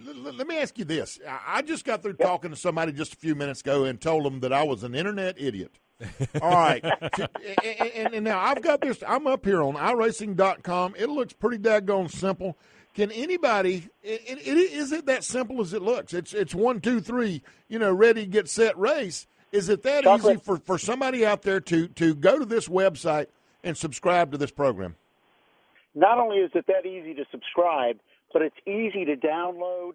Let me ask you this. I just got through talking to somebody just a few minutes ago and told them that I was an internet idiot. All right. And now I've got this. I'm up here on iRacing.com. It looks pretty daggone simple. Can anybody is it that simple as it looks? It's 1, 2, 3, ready, get, set, race. Is it that easy for somebody out there to go to this website and subscribe to this program? Not only is it that easy to subscribe, but it's easy to download,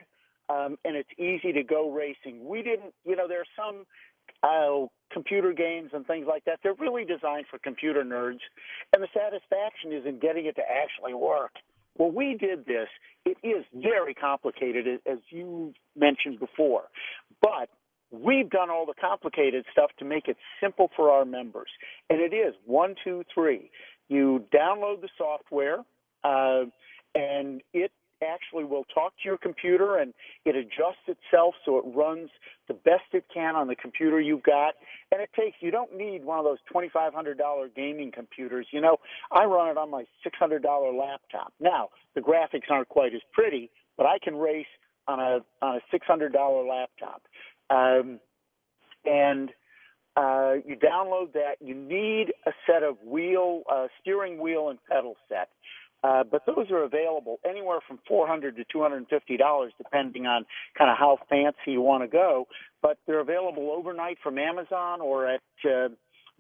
and it's easy to go racing. We didn't, there are some computer games and things like that. They're really designed for computer nerds, and the satisfaction is in getting it to actually work. Well, we did this. It is very complicated, as you mentioned before, but we've done all the complicated stuff to make it simple for our members, and it is 1, 2, 3. You download the software, and it actually will talk to your computer, and it adjusts itself so it runs the best it can on the computer you've got. And you don't need one of those $2,500 gaming computers. I run it on my $600 laptop. Now, the graphics aren't quite as pretty, but I can race on a $600 laptop. You download that. You need a set of steering wheel and pedal set. But those are available anywhere from $400 to $250, depending on kind of how fancy you want to go. But they're available overnight from Amazon or at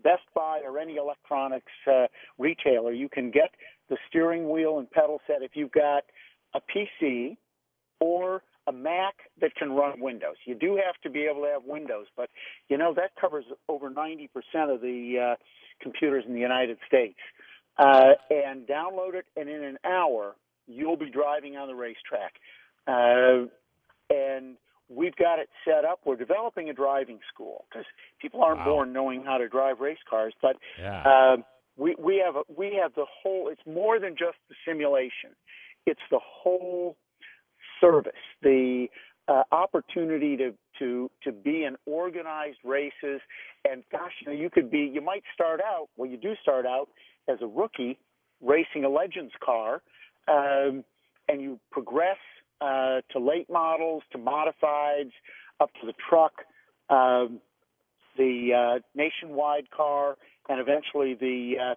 Best Buy or any electronics retailer. You can get the steering wheel and pedal set if you've got a PC or a Mac that can run Windows. You do have to be able to have Windows, but, that covers over 90% of the computers in the United States. And download it, and in an hour, you'll be driving on the racetrack. And we've got it set up. We're developing a driving school because people aren't born knowing how to drive race cars. But we have the whole. It's more than just the simulation. It's the whole service. The opportunity to be in organized races. And gosh, you might start out. Well, you do start out as a rookie racing a Legends car, and you progress to late models, to modifieds, up to the truck, the Nationwide car, and eventually the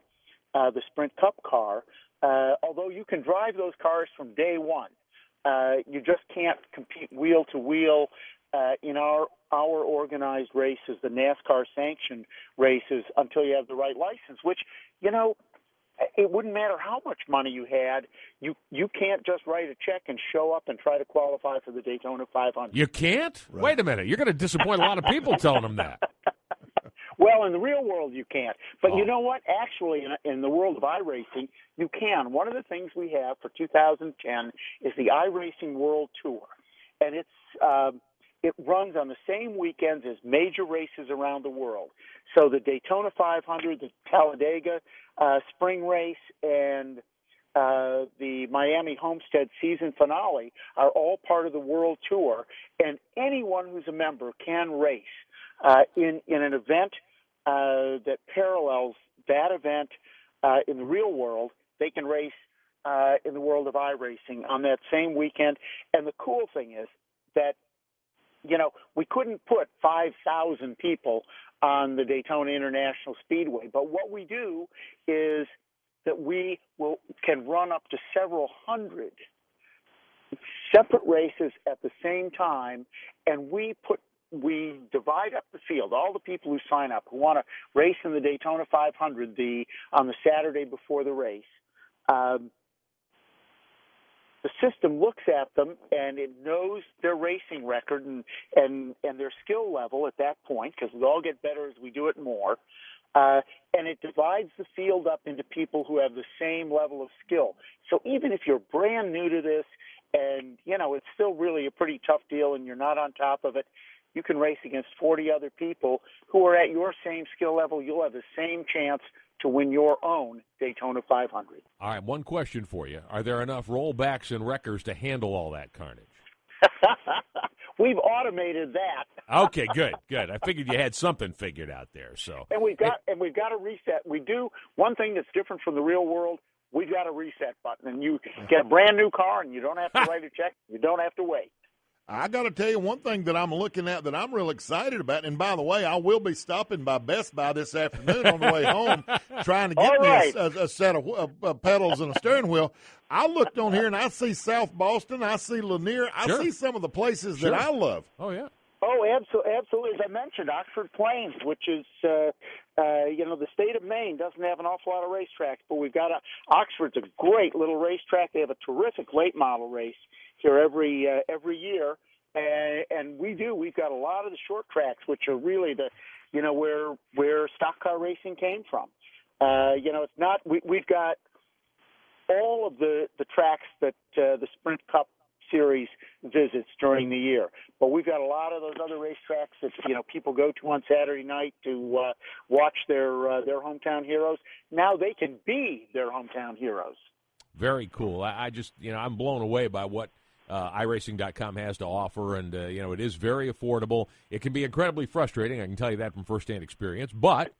Sprint Cup car. Although you can drive those cars from day one, you just can't compete wheel to wheel in our organized races, the NASCAR-sanctioned races, until you have the right license, which, it wouldn't matter how much money you had. You can't just write a check and show up and try to qualify for the Daytona 500. You can't? Right. Wait a minute. You're going to disappoint a lot of people telling them that. Well, in the real world, you can't. But you know what? Actually, in the world of iRacing, you can. One of the things we have for 2010 is the iRacing World Tour. And it runs on the same weekends as major races around the world. So the Daytona 500, the Talladega Spring Race, and the Miami Homestead season finale are all part of the World Tour. And anyone who's a member can race in an event that parallels that event in the real world. They can race in the world of iRacing on that same weekend. And the cool thing is that we couldn't put 5,000 people on the Daytona International Speedway, but what we do is that we can run up to several hundred separate races at the same time, and we divide up the field. All the people who sign up who want to race in the Daytona 500 on the Saturday before the race. The system looks at them, and it knows their racing record and their skill level at that point, because we all get better as we do it more. And it divides the field up into people who have the same level of skill. So even if you're brand new to this and, it's still really a pretty tough deal and you're not on top of it, you can race against 40 other people who are at your same skill level. You'll have the same chance to win your own Daytona 500. All right, one question for you. Are there enough rollbacks and wreckers to handle all that carnage? We've automated that. Okay, good. I figured you had something figured out there. So, and we've got a reset. We do one thing that's different from the real world. We've got a reset button, and you get a brand new car, and you don't have to write a check. You don't have to wait. I got to tell you one thing that I'm looking at that I'm real excited about. And by the way, I will be stopping by Best Buy this afternoon on the way home, trying to get me a set of pedals and a steering wheel. I looked on here and I see South Boston, I see Lanier, I see some of the places that I love. Oh yeah. Oh, absolutely. As I mentioned, Oxford Plains, which is, the state of Maine doesn't have an awful lot of racetracks, but we've got Oxford's a great little racetrack. They have a terrific late model race here every year, and we've got a lot of the short tracks, which are really where stock car racing came from. It's not we've got all of the tracks that the Sprint Cup Series visits during the year, but we've got a lot of those other racetracks that people go to on Saturday night to watch their hometown heroes. Now they can be their hometown heroes. Very cool. I just I'm blown away by what iRacing.com has to offer, and it is very affordable. It can be incredibly frustrating. I can tell you that from firsthand experience, but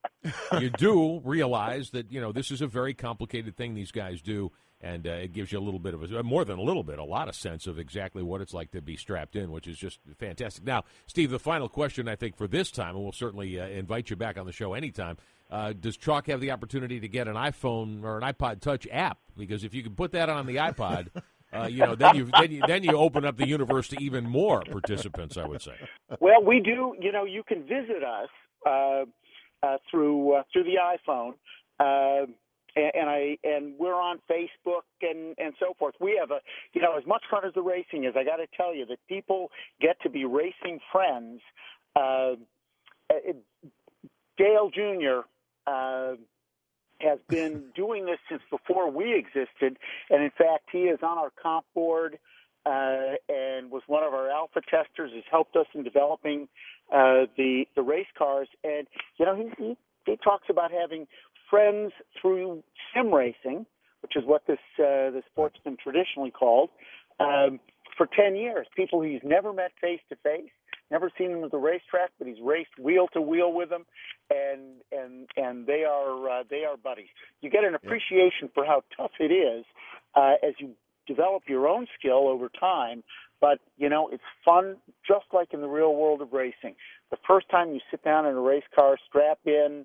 you do realize that this is a very complicated thing these guys do. And it gives you a little bit of more than a little bit, a lot of sense of exactly what it's like to be strapped in, which is just fantastic. Now, Steve, the final question, I think, for this time, and we'll certainly invite you back on the show anytime, does Chalk have the opportunity to get an iPhone or an iPod Touch app? Because if you can put that on the iPod, then you open up the universe to even more participants, I would say. Well, we do. You can visit us through the iPhone. And we're on Facebook and so forth. We have as much fun as the racing is. I got to tell you that people get to be racing friends. Dale Jr. Has been doing this since before we existed, and in fact, he is on our comp board and was one of our alpha testers. Has helped us in developing the race cars, and he talks about having friends through sim racing, which is what the sport's been traditionally called, for 10 years. People he's never met face to face, never seen them at the racetrack, but he's raced wheel to wheel with them, and they are buddies. You get an appreciation for how tough it is as you develop your own skill over time. But it's fun, just like in the real world of racing. The first time you sit down in a race car, strap in,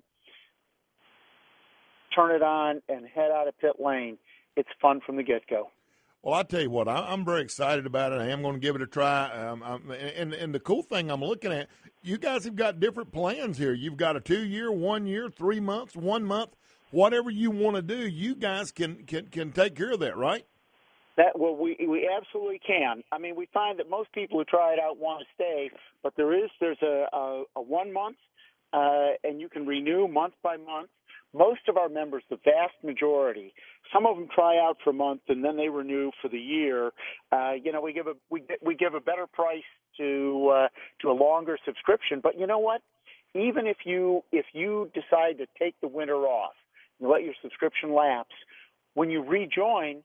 turn it on, and head out of pit lane, it's fun from the get-go. Well, I tell you what, I'm very excited about it. I am going to give it a try. And the cool thing I'm looking at, you guys have got different plans here. You've got a 2-year, 1 year, 3 months, 1 month, whatever you want to do. You guys can take care of that, right? We absolutely can. I mean, we find that most people who try it out want to stay, but there's a 1 month, and you can renew month by month. Most of our members, the vast majority, some of them try out for a month and then they renew for the year. We give a better price to a longer subscription. But you know what? Even if you decide to take the winter off, you let your subscription lapse, when you rejoin,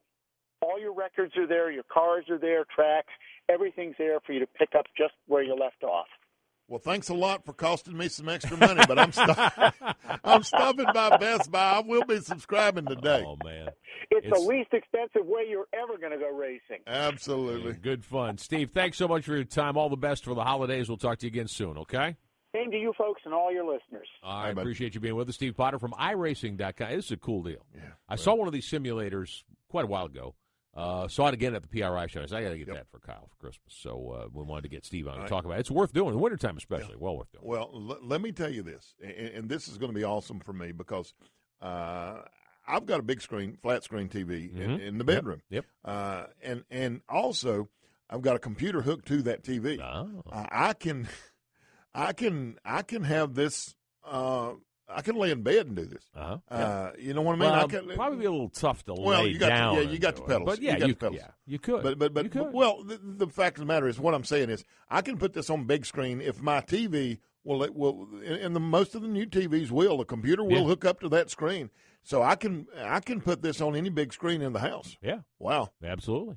all your records are there, your cars are there, tracks, everything's there for you to pick up just where you left off. Well, thanks a lot for costing me some extra money, but I'm stopping by Best Buy. I will be subscribing today. Oh, man. It's the least expensive way you're ever going to go racing. Absolutely. Yeah, good fun. Steve, thanks so much for your time. All the best for the holidays. We'll talk to you again soon, okay? Same to you folks and all your listeners. I appreciate you being with us. Steve Potter from iRacing.com. This is a cool deal. Yeah, I saw one of these simulators quite a while ago. Saw it again at the PRI show. I said, I got to get that for Kyle for Christmas. So we wanted to get Steve on to talk about it. It's worth doing in the wintertime especially. Well worth doing. Well, let me tell you this, and this is going to be awesome for me because I've got a big screen, flat screen TV in the bedroom. Yep. And also I've got a computer hooked to that TV. Oh. I can have this. I can lay in bed and do this. You know what I mean? Well, probably be a little tough to lay down. You got the pedals. But yeah, you could. You could. But well, the fact of the matter is, what I'm saying is, I can put this on big screen if my TV and most of the new TVs the computer will hook up to that screen, so I can put this on any big screen in the house. Yeah. Wow. Absolutely.